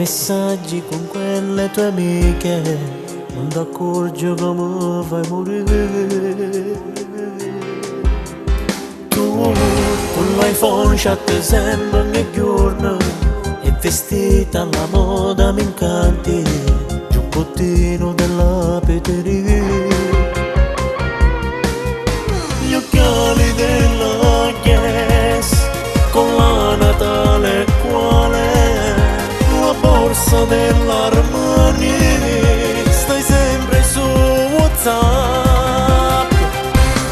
messaggi con quelle tue amiche, non ti accorgi come fai morire. Tu con l'iPhone chat sempre ogni giorno e vestita alla moda mi incanti, giubbottino della peteria, gli occhiali della Guess con la Natale quale, la borsa dell'Armani, stai sempre su WhatsApp.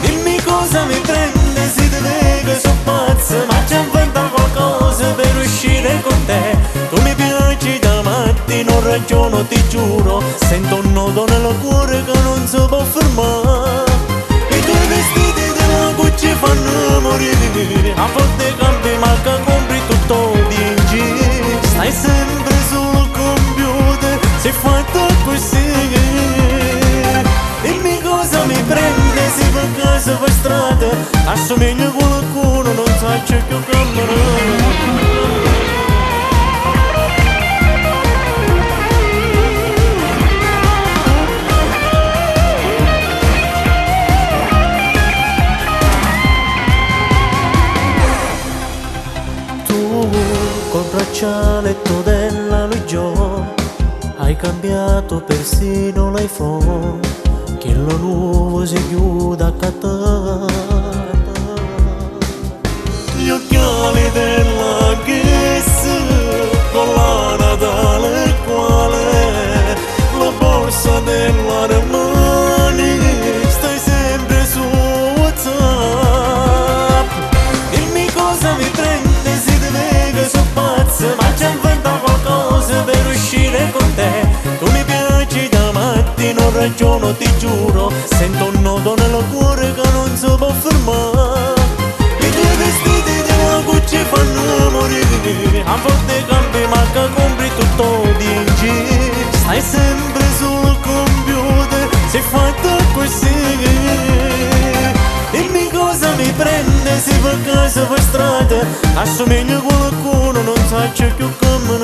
Dimmi cosa mi prende, si te vede, sono pazza, ma ci inventa qualcosa per uscire con te. Tu mi piaci da matti, non ragiono, ti giuro, sento un nodo nel cuore che non si può fermare. I tuoi vestiti della Gucci fanno morire, a volte cambi ma che compri tutto DG. Stai sempre sul computer, sei fatto così. Dimmi cosa mi prende, se per casa per strada assomiglia a qualcuno, non sai c'è più camera. Col braccialetto della Luigio hai cambiato persino l'iPhone, che lo nuovo si chiude a catare. Gli occhiali della Guess con la Natale quale, la borsa dell'Armani, stai sempre su WhatsApp. Dimmi cosa mi prende, si te vede, sono pazza, ma ci inventa qualcosa per uscire con te. Tu mi piaci da matti, non ragiono, ti giuro, sento un nodo nel cuore che non si può fermare. I tuoi vestiti della Gucci fanno morire, a volte cambi ma che compri tutto DG. Stai sempre sul computer, sei fatto così. Dimmi cosa mi prende, se per casa per strada assomiglia a qualcuno, non sai c'è più come